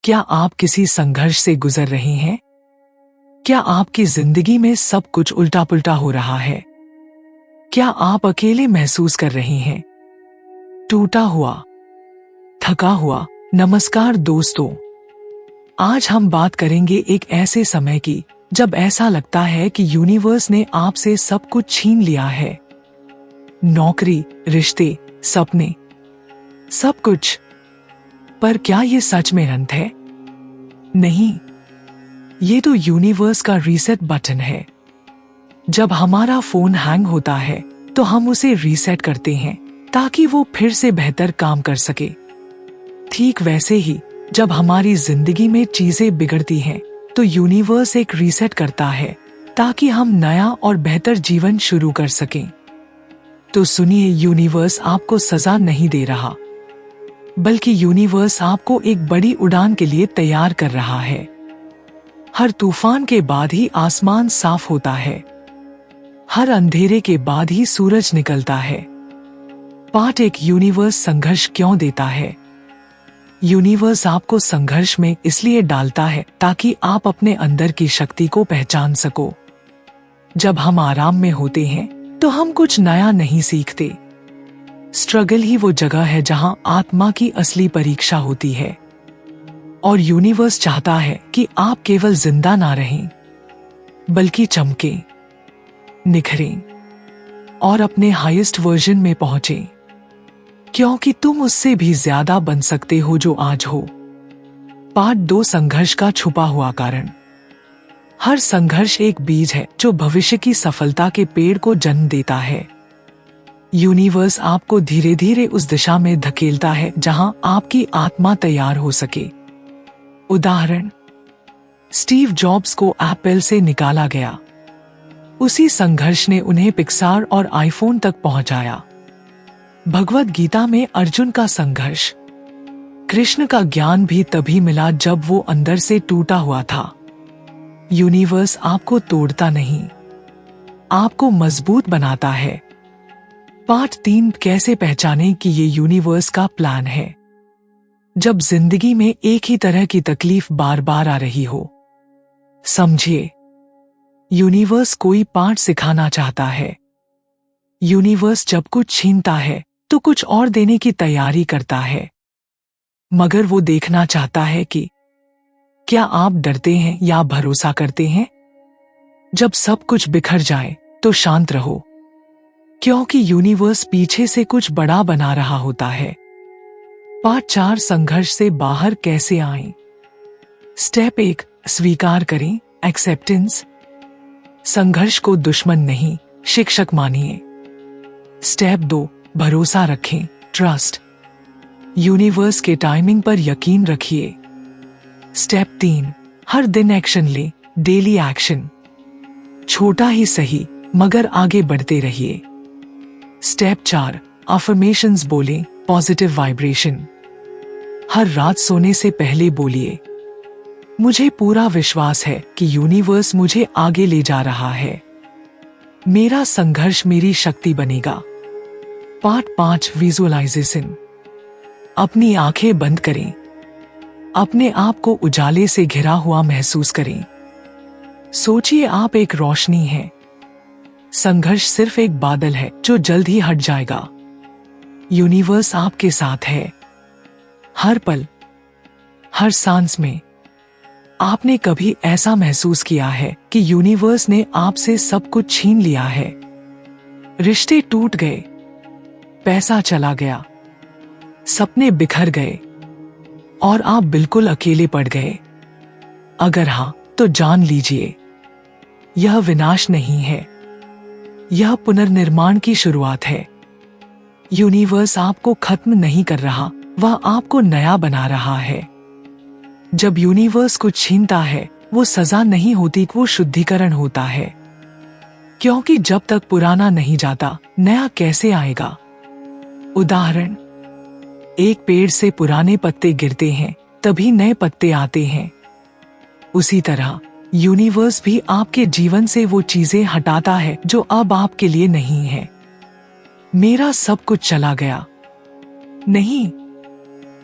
क्या आप किसी संघर्ष से गुजर रहे हैं? क्या आपकी जिंदगी में सब कुछ उल्टा पुल्टा हो रहा है? क्या आप अकेले महसूस कर रहे हैं? टूटा हुआ, थका हुआ। नमस्कार दोस्तों, आज हम बात करेंगे एक ऐसे समय की जब ऐसा लगता है कि यूनिवर्स ने आपसे सब कुछ छीन लिया है। नौकरी, रिश्ते, सपने, सब कुछ। पर क्या ये सच में अंत है? नहीं, ये तो यूनिवर्स का रीसेट बटन है। जब हमारा फोन हैंग होता है तो हम उसे रीसेट करते हैं ताकि वो फिर से बेहतर काम कर सके। ठीक वैसे ही जब हमारी जिंदगी में चीजें बिगड़ती हैं तो यूनिवर्स एक रीसेट करता है ताकि हम नया और बेहतर जीवन शुरू कर सकें। तो सुनिए, यूनिवर्स आपको सजा नहीं दे रहा, बल्कि यूनिवर्स आपको एक बड़ी उड़ान के लिए तैयार कर रहा है। हर तूफान के बाद ही आसमान साफ होता है, हर अंधेरे के बाद ही सूरज निकलता है। पार्ट एक, यूनिवर्स संघर्ष क्यों देता है? यूनिवर्स आपको संघर्ष में इसलिए डालता है ताकि आप अपने अंदर की शक्ति को पहचान सको। जब हम आराम में होते हैं तो हम कुछ नया नहीं सीखते। स्ट्रगल ही वो जगह है जहां आत्मा की असली परीक्षा होती है। और यूनिवर्स चाहता है कि आप केवल जिंदा ना रहें, बल्कि चमकें, निखरें और अपने हाईएस्ट वर्जन में पहुंचें, क्योंकि तुम उससे भी ज्यादा बन सकते हो जो आज हो। पार्ट 2, संघर्ष का छुपा हुआ कारण। हर संघर्ष एक बीज है जो भविष्य की सफलता के पेड़ को जन्म देता है। यूनिवर्स आपको धीरे धीरे उस दिशा में धकेलता है जहां आपकी आत्मा तैयार हो सके। उदाहरण, स्टीव जॉब्स को एप्पल से निकाला गया। उसी संघर्ष ने उन्हें पिक्सार और आईफोन तक पहुंचाया। भगवद गीता में अर्जुन का संघर्ष। कृष्ण का ज्ञान भी तभी मिला जब वो अंदर से टूटा हुआ था। यूनिवर्स आपको तोड़ता नहीं, आपको मजबूत बनाता है। पार्ट 3, कैसे पहचानें कि ये यूनिवर्स का प्लान है? जब जिंदगी में एक ही तरह की तकलीफ बार बार आ रही हो, समझिए, यूनिवर्स कोई पाठ सिखाना चाहता है। यूनिवर्स जब कुछ छीनता है तो कुछ और देने की तैयारी करता है, मगर वो देखना चाहता है कि क्या आप डरते हैं या भरोसा करते हैं। जब सब कुछ बिखर जाए तो शांत रहो, क्योंकि यूनिवर्स पीछे से कुछ बड़ा बना रहा होता है। पार्ट 4, संघर्ष से बाहर कैसे आएं? स्टेप 1, स्वीकार करें, एक्सेप्टेंस। संघर्ष को दुश्मन नहीं, शिक्षक मानिए। स्टेप 2, भरोसा रखें, ट्रस्ट। यूनिवर्स के टाइमिंग पर यकीन रखिए। स्टेप 3, हर दिन एक्शन लें, डेली एक्शन। छोटा ही सही, मगर आगे बढ़ते रहिए। स्टेप 4, अफर्मेशंस बोलें, पॉजिटिव वाइब्रेशन। हर रात सोने से पहले बोलिए, मुझे पूरा विश्वास है कि यूनिवर्स मुझे आगे ले जा रहा है। मेरा संघर्ष मेरी शक्ति बनेगा। Part 5, visualisation. अपनी आंखें बंद करें, अपने आप को उजाले से घिरा हुआ महसूस करें। सोचिए आप एक रोशनी हैं। संघर्ष सिर्फ एक बादल है जो जल्द ही हट जाएगा। यूनिवर्स आपके साथ है, हर पल, हर सांस में। आपने कभी ऐसा महसूस किया है कि यूनिवर्स ने आपसे सब कुछ छीन लिया है? रिश्ते टूट गए, पैसा चला गया, सपने बिखर गए और आप बिल्कुल अकेले पड़ गए। अगर हाँ, तो जान लीजिए, यह विनाश नहीं है, यह पुनर्निर्माण की शुरुआत है। यूनिवर्स आपको खत्म नहीं कर रहा, वह आपको नया बना रहा है। जब यूनिवर्स कुछ छीनता है, वो सजा नहीं होती, वो शुद्धिकरण होता है। क्योंकि जब तक पुराना नहीं जाता, नया कैसे आएगा? उदाहरण, एक पेड़ से पुराने पत्ते गिरते हैं, तभी नए पत्ते आते हैं। उसी तरह यूनिवर्स भी आपके जीवन से वो चीजें हटाता है जो अब आपके लिए नहीं है। मेरा सब कुछ चला गया नहीं,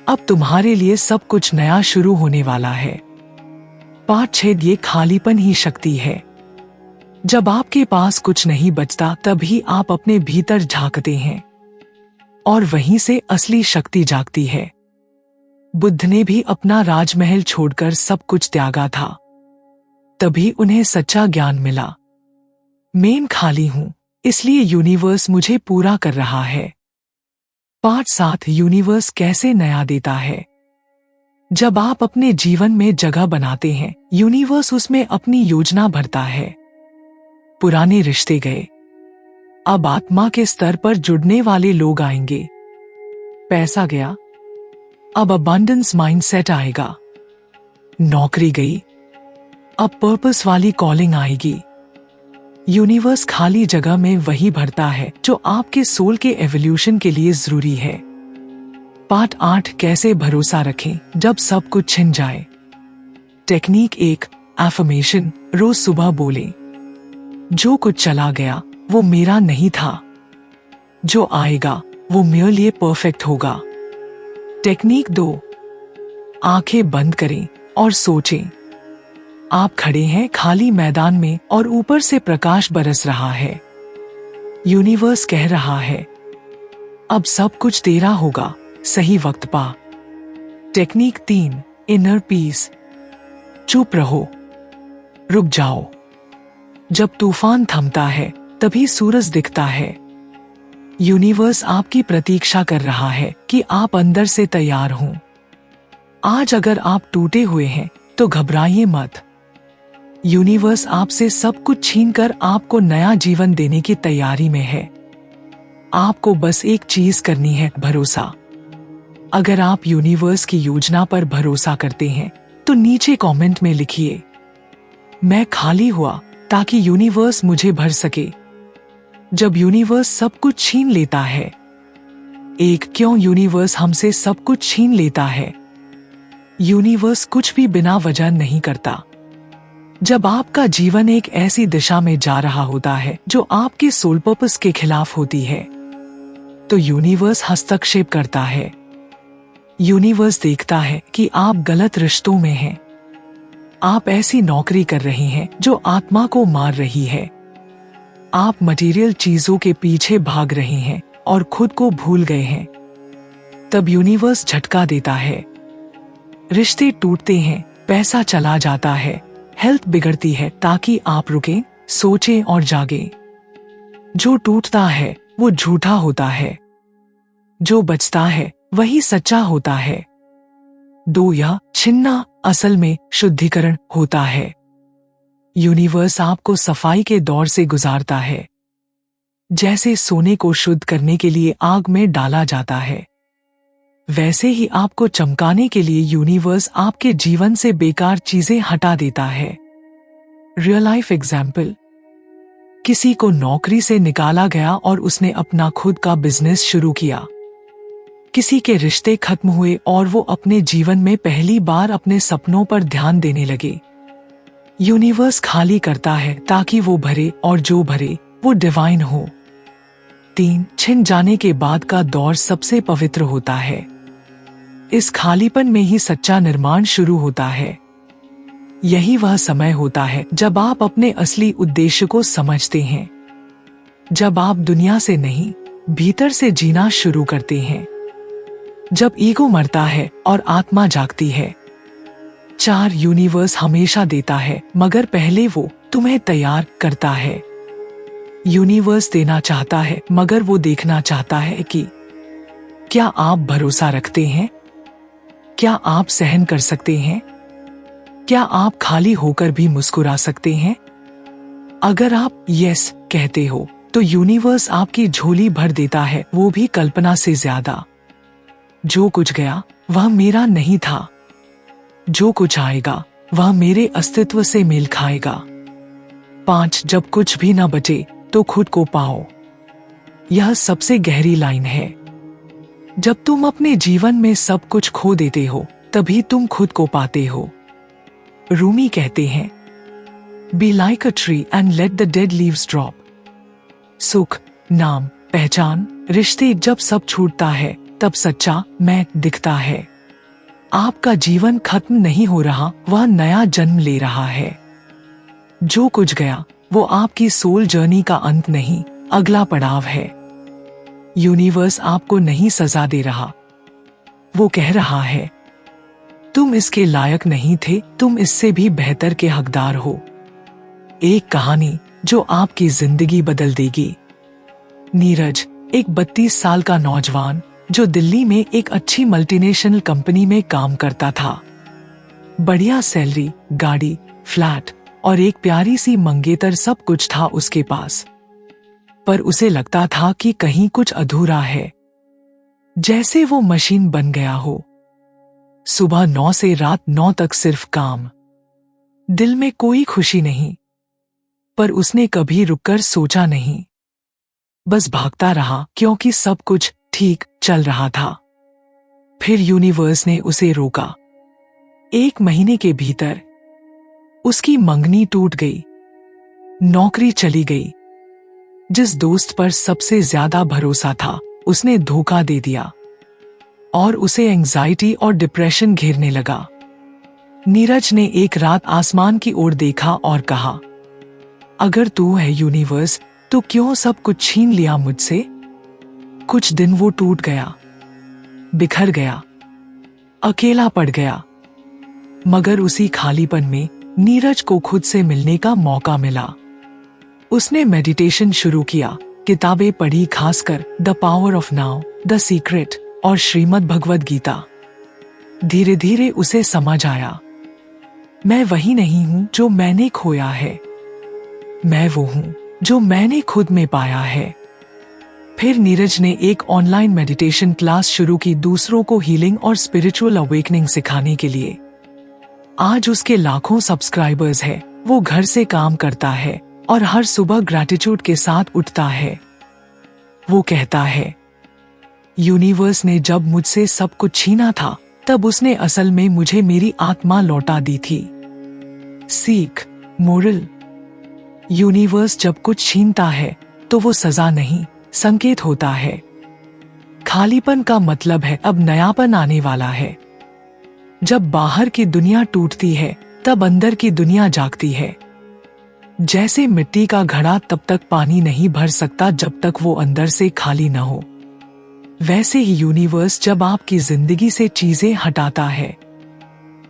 अब तुम्हारे लिए सब कुछ नया शुरू होने वाला है। पार्ट 6, ये खालीपन ही शक्ति है। जब आपके पास कुछ नहीं बचता तभी आप अपने भीतर झांकते हैं और वहीं से असली शक्ति जागती है। बुद्ध ने भी अपना राजमहल छोड़कर सब कुछ त्यागा था, तभी उन्हें सच्चा ज्ञान मिला। मैं खाली हूं, इसलिए यूनिवर्स मुझे पूरा कर रहा है। पार्ट 7, यूनिवर्स कैसे नया देता है। जब आप अपने जीवन में जगह बनाते हैं, यूनिवर्स उसमें अपनी योजना भरता है। पुराने रिश्ते गए, अब आत्मा के स्तर पर जुड़ने वाले लोग आएंगे। पैसा गया, अब अबंडेंस माइंडसेट आएगा। नौकरी गई, अब पर्पस वाली कॉलिंग आएगी। यूनिवर्स खाली जगह में वही भरता है जो आपके सोल के एवोल्यूशन के लिए जरूरी है। पार्ट 8, कैसे भरोसा रखें जब सब कुछ छिन जाए। Technique 1, affirmation. रोज सुबह बोलें, जो कुछ चला गया वो मेरा नहीं था, जो आएगा वो मेरे लिए परफेक्ट होगा। टेक्निक 2, आंखें बंद करें और सोचें। आप खड़े हैं खाली मैदान में और ऊपर से प्रकाश बरस रहा है। यूनिवर्स कह रहा है, अब सब कुछ तेरा होगा, सही वक्त पा। Technique 3, inner peace. चुप रहो, रुक जाओ। जब तूफान थमता है तभी सूरज दिखता है। यूनिवर्स आपकी प्रतीक्षा कर रहा है कि आप अंदर से तैयार हों। आज अगर आप टूटे हुए हैं तो घबराइए मत। यूनिवर्स आपसे सब कुछ छीनकर आपको नया जीवन देने की तैयारी में है। आपको बस एक चीज करनी है, भरोसा। अगर आप यूनिवर्स की योजना पर भरोसा करते हैं तो नीचे कमेंट में लिखिए, मैं खाली हुआ ताकि यूनिवर्स मुझे भर सके। जब यूनिवर्स सब कुछ छीन लेता है, क्यों यूनिवर्स हमसे सब कुछ छीन लेता है? यूनिवर्स कुछ भी बिना वजह नहीं करता। जब आपका जीवन एक ऐसी दिशा में जा रहा होता है जो आपके सोल पर्पस के खिलाफ होती है, तो यूनिवर्स हस्तक्षेप करता है। यूनिवर्स देखता है कि आप गलत रिश्तों में हैं, आप ऐसी नौकरी कर रहे हैं जो आत्मा को मार रही है, आप मटेरियल चीजों के पीछे भाग रहे हैं और खुद को भूल गए हैं। तब यूनिवर्स झटका देता है। रिश्ते टूटते हैं, पैसा चला जाता है, हेल्थ बिगड़ती है, ताकि आप रुकें, सोचें और जागें। जो टूटता है वो झूठा होता है, जो बचता है वही सच्चा होता है। 2, यह छिन्ना असल में शुद्धिकरण होता है। यूनिवर्स आपको सफाई के दौर से गुजारता है। जैसे सोने को शुद्ध करने के लिए आग में डाला जाता है, वैसे ही आपको चमकाने के लिए यूनिवर्स आपके जीवन से बेकार चीजें हटा देता है। रियल लाइफ एग्जाम्पल, किसी को नौकरी से निकाला गया और उसने अपना खुद का बिजनेस शुरू किया। किसी के रिश्ते खत्म हुए और वो अपने जीवन में पहली बार अपने सपनों पर ध्यान देने लगे। यूनिवर्स खाली करता है ताकि वो भरे, और जो भरे वो डिवाइन हो। 3, छिन जाने के बाद का दौर सबसे पवित्र होता है। इस खालीपन में ही सच्चा निर्माण शुरू होता है। यही वह समय होता है जब आप अपने असली उद्देश्य को समझते हैं, जब आप दुनिया से नहीं, भीतर से जीना शुरू करते हैं, जब ईगो मरता है और आत्मा जागती है। 4, यूनिवर्स हमेशा देता है, मगर पहले वो तुम्हें तैयार करता है। यूनिवर्स देना चाहता है, मगर वो देखना चाहता है कि क्या आप भरोसा रखते हैं, क्या आप सहन कर सकते हैं, क्या आप खाली होकर भी मुस्कुरा सकते हैं। अगर आप यस कहते हो तो यूनिवर्स आपकी झोली भर देता है, वो भी कल्पना से ज्यादा। जो कुछ गया वह मेरा नहीं था, जो कुछ आएगा वह मेरे अस्तित्व से मेल खाएगा। 5, जब कुछ भी न बचे तो खुद को पाओ। यह सबसे गहरी लाइन है। जब तुम अपने जीवन में सब कुछ खो देते हो तभी तुम खुद को पाते हो। रूमी कहते हैं, be like a tree and let the dead leaves drop. सुख, नाम, पहचान, रिश्ते, जब सब छूटता है तब सच्चा मैं दिखता है। आपका जीवन खत्म नहीं हो रहा, वह नया जन्म ले रहा है। जो कुछ गया वो आपकी सोल जर्नी का अंत नहीं, अगला पड़ाव है। यूनिवर्स आपको नहीं सजा दे रहा, वो कह रहा है तुम इसके लायक नहीं थे, तुम इससे भी बेहतर के हकदार हो। एक कहानी जो आपकी जिंदगी बदल देगी। नीरज एक 32 साल का नौजवान जो दिल्ली में एक अच्छी मल्टीनेशनल कंपनी में काम करता था। बढ़िया सैलरी, गाड़ी, फ्लैट और एक प्यारी सी मंगेतर सब कुछ था उसके पास। पर उसे लगता था कि कहीं कुछ अधूरा है, जैसे वो मशीन बन गया हो। सुबह 9 से रात 9 तक सिर्फ काम, दिल में कोई खुशी नहीं। पर उसने कभी रुककर सोचा नहीं, बस भागता रहा क्योंकि सब कुछ ठीक चल रहा था। फिर यूनिवर्स ने उसे रोका। 1 महीने के भीतर उसकी मंगनी टूट गई, नौकरी चली गई। जिस दोस्त पर सबसे ज्यादा भरोसा था उसने धोखा दे दिया और उसे एंजाइटी और डिप्रेशन घेरने लगा। नीरज ने एक रात आसमान की ओर देखा और कहा, अगर तू है यूनिवर्स तो क्यों सब कुछ छीन लिया मुझसे। कुछ दिन वो टूट गया, बिखर गया, अकेला पड़ गया। मगर उसी खालीपन में नीरज को खुद से मिलने का मौका मिला। उसने मेडिटेशन शुरू किया, किताबें पढ़ी, खासकर the power of now, the secret और श्रीमद् भगवद गीता। धीरे धीरे उसे समझ आया, मैं वही नहीं हूं जो मैंने खोया है, मैं वो हूं जो मैंने खुद में पाया है। फिर नीरज ने एक ऑनलाइन मेडिटेशन क्लास शुरू की, दूसरों को हीलिंग और स्पिरिचुअल अवेकनिंग सिखाने के लिए। आज उसके लाखों सब्सक्राइबर्स हैं। वो घर से काम करता है और हर सुबह ग्रैटिट्यूड के साथ उठता है। वो कहता है, यूनिवर्स ने जब मुझसे सब कुछ छीना था तब उसने असल में मुझे मेरी आत्मा लौटा दी थी। सीख, मोरल, यूनिवर्स जब कुछ छीनता है तो वो सजा नहीं, संकेत होता है। खालीपन का मतलब है अब नयापन आने वाला है। जब बाहर की दुनिया टूटती है तब अंदर की दुनिया जागती है। जैसे मिट्टी का घड़ा तब तक पानी नहीं भर सकता जब तक वो अंदर से खाली न हो, वैसे ही यूनिवर्स जब आपकी जिंदगी से चीजें हटाता है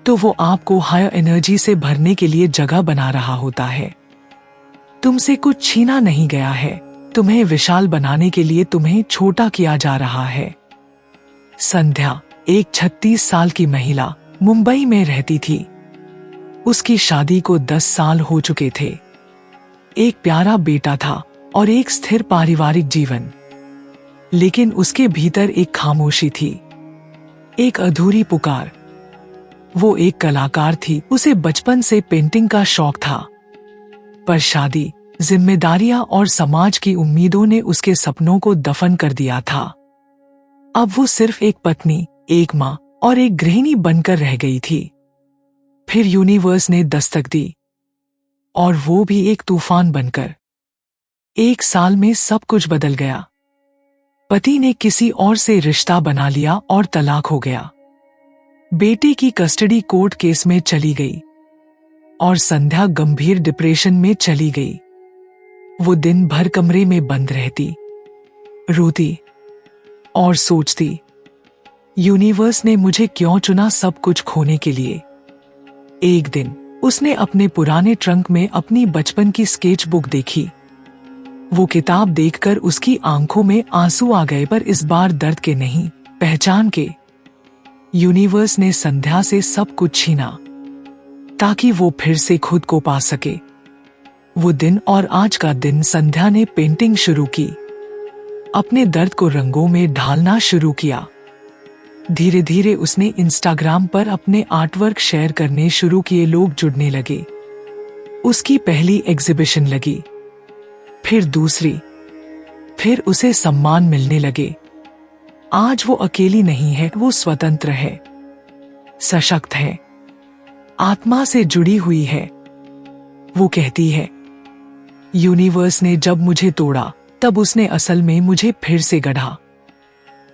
तो वो आपको हायर एनर्जी से भरने के लिए जगह बना रहा होता है। तुमसे कुछ छीना नहीं गया है, तुम्हें विशाल बनाने के लिए तुम्हें छोटा किया जा रहा है। संध्या एक 36 साल की महिला मुंबई में रहती थी। उसकी शादी को 10 साल हो चुके थे। एक प्यारा बेटा था और एक स्थिर पारिवारिक जीवन। लेकिन उसके भीतर एक खामोशी थी, एक अधूरी पुकार। वो एक कलाकार थी, उसे बचपन से पेंटिंग का शौक था। पर शादी, जिम्मेदारियां और समाज की उम्मीदों ने उसके सपनों को दफन कर दिया था। अब वो सिर्फ एक पत्नी, एक माँ और एक गृहिणी बनकर रह गई थी। फिर यूनिवर्स ने दस्तक दी, और वो भी एक तूफान बनकर। 1 साल में सब कुछ बदल गया। पति ने किसी और से रिश्ता बना लिया और तलाक हो गया। बेटे की कस्टडी कोर्ट केस में चली गई और संध्या गंभीर डिप्रेशन में चली गई। वो दिन भर कमरे में बंद रहती, रोती और सोचती, यूनिवर्स ने मुझे क्यों चुना सब कुछ खोने के लिए। एक दिन उसने अपने पुराने ट्रंक में अपनी बचपन की स्केच बुक देखी। वो किताब देखकर उसकी आंखों में आंसू आ गए, पर इस बार दर्द के नहीं, पहचान के। यूनिवर्स ने संध्या से सब कुछ छीना ताकि वो फिर से खुद को पा सके। वो दिन और आज का दिन संध्या ने पेंटिंग शुरू की, अपने दर्द को रंगों में ढालना शुरू किया। धीरे धीरे उसने इंस्टाग्राम पर अपने आर्टवर्क शेयर करने शुरू किए, लोग जुड़ने लगे। उसकी पहली एग्जीबिशन लगी, फिर दूसरी, फिर उसे सम्मान मिलने लगे। आज वो अकेली नहीं है, वो स्वतंत्र है, सशक्त है, आत्मा से जुड़ी हुई है। वो कहती है, यूनिवर्स ने जब मुझे तोड़ा तब उसने असल में मुझे फिर से गढ़ा।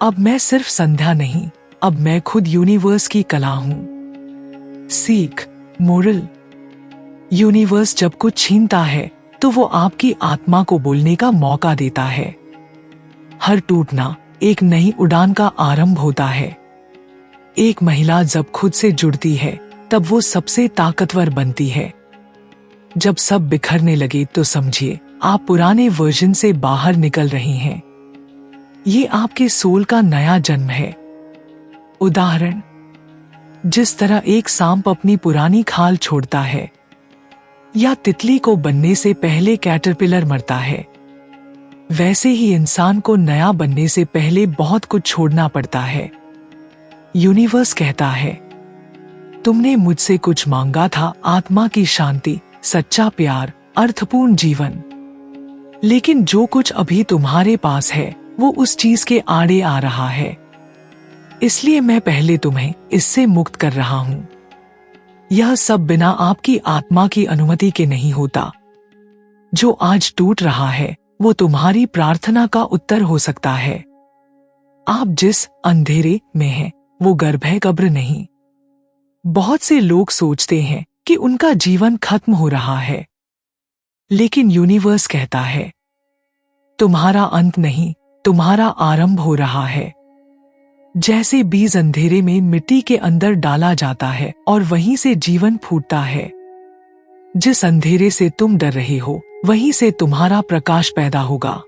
अब मैं सिर्फ संध्या नहीं, अब मैं खुद यूनिवर्स की कला हूं। सीख मोरल, यूनिवर्स जब कुछ छीनता है तो वो आपकी आत्मा को बोलने का मौका देता है। हर टूटना एक नई उड़ान का आरंभ होता है। एक महिला जब खुद से जुड़ती है तब वो सबसे ताकतवर बनती है। जब सब बिखरने लगे तो समझिए आप पुराने वर्जन से बाहर निकल रही हैं। ये आपके सोल का नया जन्म है। उदाहरण, जिस तरह एक सांप अपनी पुरानी खाल छोड़ता है या तितली को बनने से पहले कैटरपिलर मरता है, वैसे ही इंसान को नया बनने से पहले बहुत कुछ छोड़ना पड़ता है। यूनिवर्स कहता है, तुमने मुझसे कुछ मांगा था, आत्मा की शांति, सच्चा प्यार, अर्थपूर्ण जीवन। लेकिन जो कुछ अभी तुम्हारे पास है वो उस चीज के आड़े आ रहा है। इसलिए मैं पहले तुम्हें इससे मुक्त कर रहा हूं। यह सब बिना आपकी आत्मा की अनुमति के नहीं होता। जो आज टूट रहा है वो तुम्हारी प्रार्थना का उत्तर हो सकता है। आप जिस अंधेरे में हैं वो गर्भ है, कब्र नहीं। बहुत से लोग सोचते हैं कि उनका जीवन खत्म हो रहा है, लेकिन यूनिवर्स कहता है, तुम्हारा अंत नहीं, तुम्हारा आरंभ हो रहा है। जैसे बीज अंधेरे में मिट्टी के अंदर डाला जाता है और वहीं से जीवन फूटता है। जिस अंधेरे से तुम डर रहे हो वहीं से तुम्हारा प्रकाश पैदा होगा।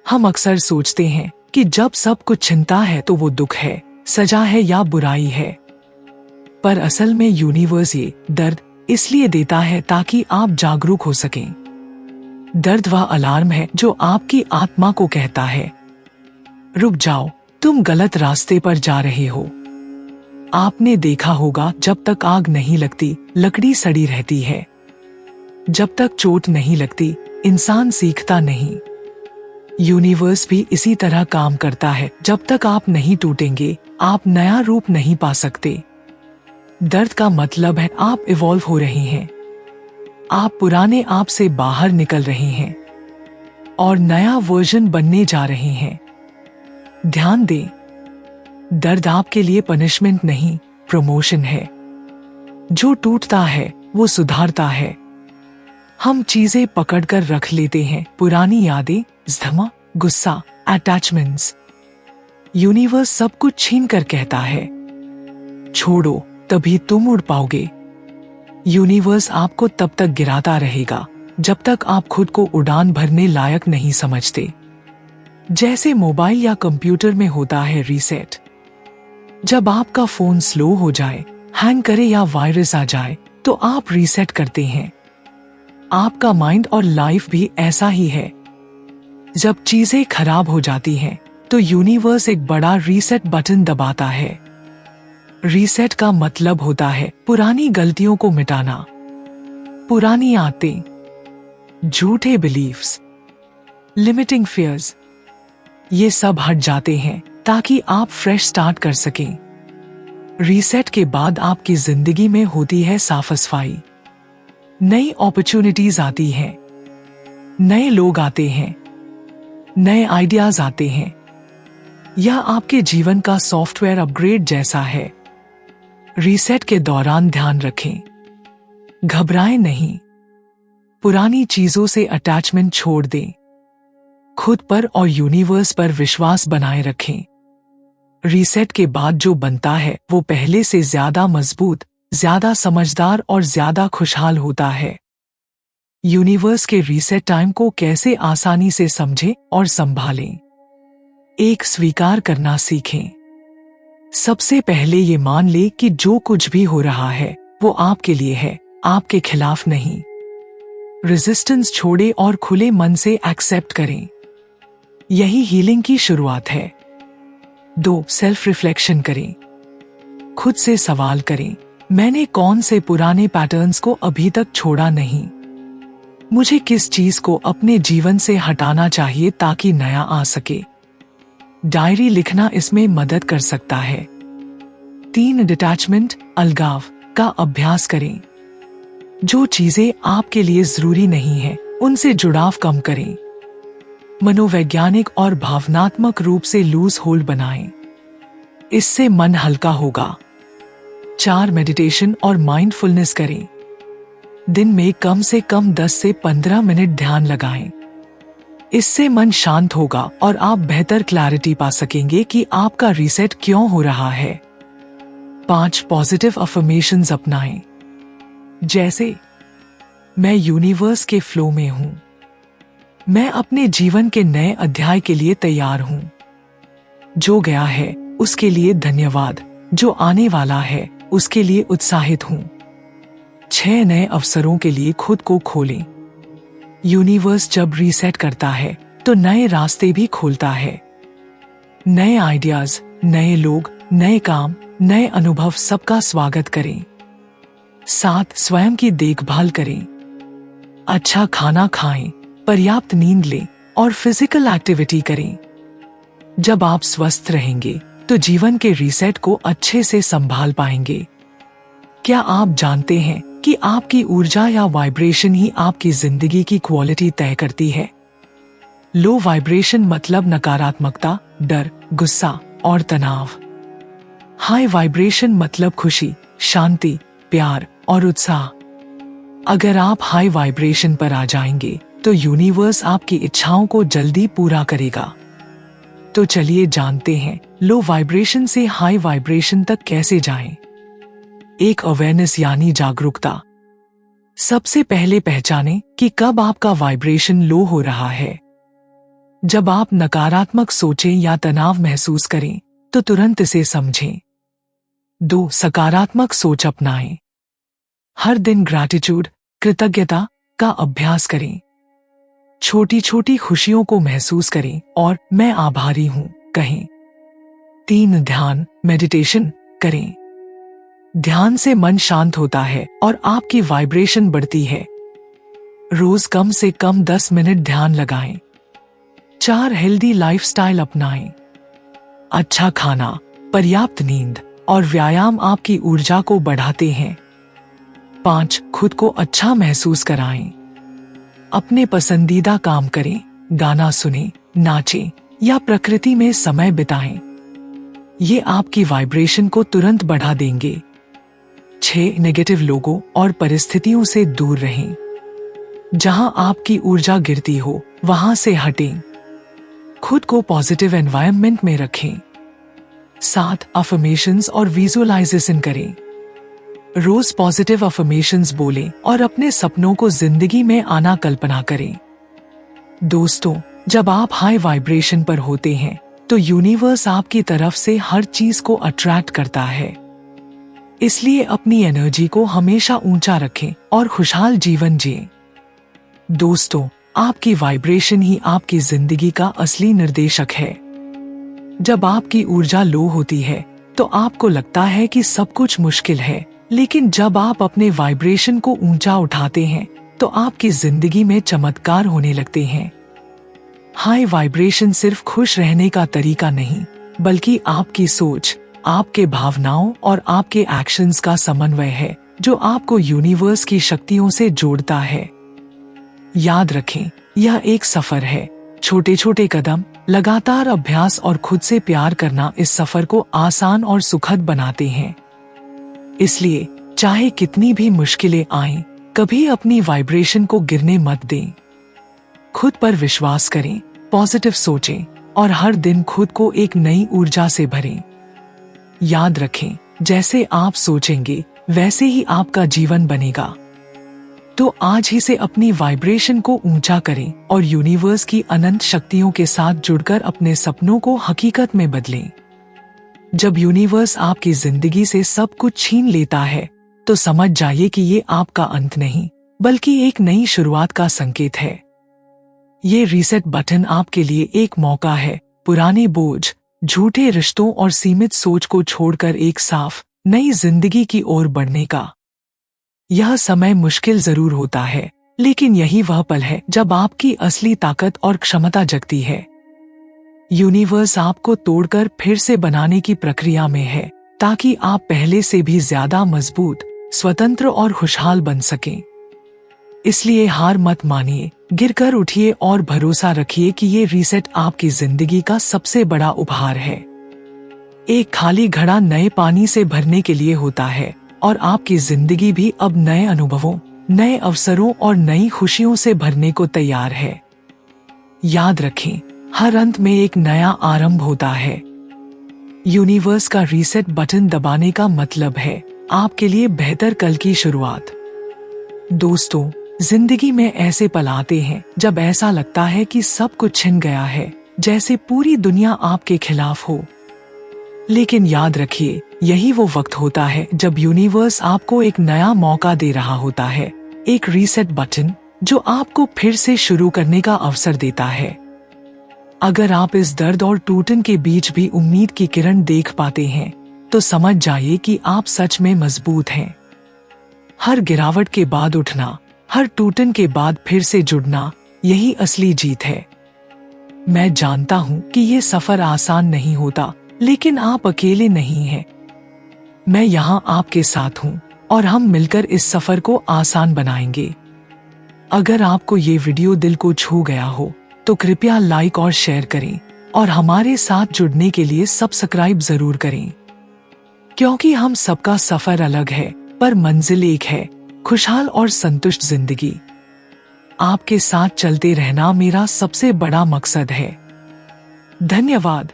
हम अक्सर सोचते हैं कि जब सब कुछ छिनता है तो वो दुख है, सजा है या बुराई है, पर असल में यूनिवर्स ये दर्द इसलिए देता है ताकि आप जागरूक हो सकें। दर्द वह अलार्म है जो आपकी आत्मा को कहता है, रुक जाओ, तुम गलत रास्ते पर जा रहे हो। आपने देखा होगा, जब तक आग नहीं लगती लकड़ी सड़ी रहती है। जब तक चोट नहीं लगती इंसान सीखता नहीं। यूनिवर्स भी इसी तरह काम करता है। जब तक आप नहीं टूटेंगे आप नया रूप नहीं पा सकते। दर्द का मतलब है आप इवॉल्व हो रहे हैं। आप पुराने आप से बाहर निकल रहे हैं और नया वर्जन बनने जा रहे हैं। ध्यान दें, दर्द आपके लिए पनिशमेंट नहीं, प्रमोशन है। जो टूटता है वो सुधारता है। हम चीजें पकड़कर रख लेते हैं, पुरानी यादें, धमा, गुस्सा, अटैचमेंट्स। यूनिवर्स सब कुछ छीन कर कहता है, छोड़ो, तभी तुम उड़ पाओगे। यूनिवर्स आपको तब तक गिराता रहेगा जब तक आप खुद को उड़ान भरने लायक नहीं समझते। जैसे मोबाइल या कंप्यूटर में होता है रीसेट। जब आपका फोन स्लो हो जाए, हैंग करे या वायरस आ जाए तो आप रीसेट करते हैं। आपका माइंड और लाइफ भी ऐसा ही है। जब चीजें खराब हो जाती हैं तो यूनिवर्स एक बड़ा रीसेट बटन दबाता है। रीसेट का मतलब होता है पुरानी गलतियों को मिटाना, पुरानी आदतें, झूठे बिलीफ्स, लिमिटिंग फियर्स, ये सब हट जाते हैं ताकि आप फ्रेश स्टार्ट कर सकें। रीसेट के बाद आपकी जिंदगी में होती है साफ सफाई। नई अपॉर्चुनिटीज आती हैं, नए लोग आते हैं, नए आइडियाज आते हैं। यह आपके जीवन का सॉफ्टवेयर अपग्रेड जैसा है। रीसेट के दौरान ध्यान रखें, घबराएं नहीं, पुरानी चीजों से अटैचमेंट छोड़ दें, खुद पर और यूनिवर्स पर विश्वास बनाए रखें। रीसेट के बाद जो बनता है वो पहले से ज्यादा मजबूत, ज्यादा समझदार और ज्यादा खुशहाल होता है। यूनिवर्स के रीसेट टाइम को कैसे आसानी से समझें और संभालें। एक, स्वीकार करना सीखें। सबसे पहले ये मान ले कि जो कुछ भी हो रहा है वो आपके लिए है, आपके खिलाफ नहीं। रेजिस्टेंस छोड़े और खुले मन से एक्सेप्ट करें। यही हीलिंग की शुरुआत है। 2, सेल्फ रिफ्लेक्शन करें। खुद से सवाल करें, मैंने कौन से पुराने पैटर्न्स को अभी तक छोड़ा नहीं? मुझे किस चीज को अपने जीवन से हटाना चाहिए ताकि नया आ सके? डायरी लिखना इसमें मदद कर सकता है। 3, डिटैचमेंट, अलगाव का अभ्यास करें। जो चीजें आपके लिए जरूरी नहीं है उनसे जुड़ाव कम करें। मनोवैज्ञानिक और भावनात्मक रूप से लूज होल्ड बनाएं। इससे मन हल्का होगा। 4 मेडिटेशन और माइंडफुलनेस करें। दिन में कम से कम 10 से 15 मिनट ध्यान लगाएं। इससे मन शांत होगा और आप बेहतर क्लैरिटी पा सकेंगे कि आपका रीसेट क्यों हो रहा है। 5 पॉजिटिव अफर्मेशंस अपनाएं, जैसे मैं यूनिवर्स के फ्लो में हूं, मैं अपने जीवन के नए अध्याय के लिए तैयार हूं, जो गया है उसके लिए धन्यवाद, जो आने वाला है उसके लिए उत्साहित हूं। 6 नए अवसरों के लिए खुद को खोलें। यूनिवर्स जब रीसेट करता है तो नए रास्ते भी खोलता है। नए आइडियाज, नए लोग, नए काम, नए अनुभव, सबका स्वागत करें। 7 स्वयं की देखभाल करें। अच्छा खाना खाएं, पर्याप्त नींद लें और फिजिकल एक्टिविटी करें। जब आप स्वस्थ रहेंगे तो जीवन के रीसेट को अच्छे से संभाल पाएंगे। क्या आप जानते हैं कि आपकी ऊर्जा या वाइब्रेशन ही आपकी जिंदगी की क्वालिटी तय करती है? लो वाइब्रेशन मतलब नकारात्मकता, डर, गुस्सा और तनाव। हाई वाइब्रेशन मतलब खुशी, शांति, प्यार और उत्साह। अगर आप हाई वाइब्रेशन पर आ जाएंगे तो यूनिवर्स आपकी इच्छाओं को जल्दी पूरा करेगा। तो चलिए जानते हैं लो वाइब्रेशन से हाई वाइब्रेशन तक कैसे जाएं। 1 अवेयरनेस यानी जागरूकता। सबसे पहले पहचानें कि कब आपका वाइब्रेशन लो हो रहा है। जब आप नकारात्मक सोचें या तनाव महसूस करें तो तुरंत इसे समझें। 2 सकारात्मक सोच अपनाएं। हर दिन ग्रैटिट्यूड, कृतज्ञता का अभ्यास करें। छोटी छोटी खुशियों को महसूस करें और मैं आभारी हूं कहें। 3 ध्यान, मेडिटेशन करें। ध्यान से मन शांत होता है और आपकी वाइब्रेशन बढ़ती है। रोज कम से कम 10 मिनट ध्यान लगाएं। 4 हेल्दी लाइफस्टाइल अपनाएं। अच्छा खाना, पर्याप्त नींद और व्यायाम आपकी ऊर्जा को बढ़ाते हैं। 5 खुद को अच्छा महसूस कराएं। अपने पसंदीदा काम करें, गाना सुनें, नाचें या प्रकृति में समय बिताएं। ये आपकी वाइब्रेशन को तुरंत बढ़ा देंगे। 6 नेगेटिव लोगों और परिस्थितियों से दूर रहें। जहां आपकी ऊर्जा गिरती हो वहां से हटें। खुद को पॉजिटिव एनवायरनमेंट में रखें। 7 अफर्मेशंस और विजुअलाइजेशन करें। रोज पॉजिटिव अफर्मेशंस बोलें और अपने सपनों को जिंदगी में आना कल्पना करें। दोस्तों, जब आप हाई वाइब्रेशन पर होते हैं तो यूनिवर्स आपकी तरफ से हर चीज को अट्रैक्ट करता है। इसलिए अपनी एनर्जी को हमेशा ऊंचा रखें और खुशहाल जीवन जिएं। दोस्तों, आपकी वाइब्रेशन ही आपकी जिंदगी का असली निर्देशक है। जब आपकी ऊर्जा लो होती है तो आपको लगता है कि सब कुछ मुश्किल है, लेकिन जब आप अपने वाइब्रेशन को ऊंचा उठाते हैं तो आपकी जिंदगी में चमत्कार होने लगते हैं। हाई वाइब्रेशन सिर्फ खुश रहने का तरीका नहीं, बल्कि आपकी सोच, आपके भावनाओं और आपके एक्शंस का समन्वय है, जो आपको यूनिवर्स की शक्तियों से जोड़ता है। याद रखें, यह एक सफर है। छोटे छोटे कदम, लगातार अभ्यास और खुद से प्यार करना इस सफर को आसान और सुखद बनाते हैं। इसलिए चाहे कितनी भी मुश्किलें आएं, कभी अपनी वाइब्रेशन को गिरने मत दें। खुद पर विश्वास करें, पॉजिटिव सोचें और हर दिन खुद को एक नई ऊर्जा से भरें। याद रखें, जैसे आप सोचेंगे वैसे ही आपका जीवन बनेगा। तो आज ही से अपनी वाइब्रेशन को ऊंचा करें और यूनिवर्स की अनंत शक्तियों के साथ जुड़कर अपने सपनों को हकीकत में बदलें। जब यूनिवर्स आपकी जिंदगी से सब कुछ छीन लेता है तो समझ जाइए कि ये आपका अंत नहीं, बल्कि एक नई शुरुआत का संकेत है। ये रीसेट बटन आपके लिए एक मौका है पुराने बोझ, झूठे रिश्तों और सीमित सोच को छोड़कर एक साफ नई जिंदगी की ओर बढ़ने का। यह समय मुश्किल जरूर होता है, लेकिन यही वह पल है जब आपकी असली ताकत और क्षमता जगती है। यूनिवर्स आपको तोड़कर फिर से बनाने की प्रक्रिया में है, ताकि आप पहले से भी ज्यादा मजबूत, स्वतंत्र और खुशहाल बन सकें। इसलिए हार मत मानिए, गिरकर उठिए और भरोसा रखिए कि ये रीसेट आपकी जिंदगी का सबसे बड़ा उपहार है। एक खाली घड़ा नए पानी से भरने के लिए होता है, और आपकी जिंदगी भी अब नए अनुभवों, नए अवसरों और नई खुशियों से भरने को तैयार है। याद रखें, हर अंत में एक नया आरंभ होता है। यूनिवर्स का रीसेट बटन दबाने का मतलब है आपके लिए बेहतर कल की शुरुआत। दोस्तों, जिंदगी में ऐसे पल आते हैं जब ऐसा लगता है कि सब कुछ छिन गया है, जैसे पूरी दुनिया आपके खिलाफ हो। लेकिन याद रखिए, यही वो वक्त होता है जब यूनिवर्स आपको एक नया मौका दे रहा होता है, एक रीसेट बटन जो आपको फिर से शुरू करने का अवसर देता है। अगर आप इस दर्द और टूटन के बीच भी उम्मीद की किरण देख पाते हैं, तो समझ जाइए कि आप सच में मजबूत हैं। हर गिरावट के बाद उठना, हर टूटन के बाद फिर से जुड़ना, यही असली जीत है। मैं जानता हूँ कि ये सफर आसान नहीं होता, लेकिन आप अकेले नहीं हैं। मैं यहाँ आपके साथ हूँ और हम मिलकर इस सफर को आसान बनाएंगे। अगर आपको ये वीडियो दिल को छू गया हो, तो कृपया लाइक और शेयर करें, और हमारे साथ जुड़ने के लिए सब्सक्राइब जरूर करें। क्योंकि हम सबका सफर अलग है, पर मंजिल एक है, खुशहाल और संतुष्ट जिंदगी। आपके साथ चलते रहना मेरा सबसे बड़ा मकसद है। धन्यवाद।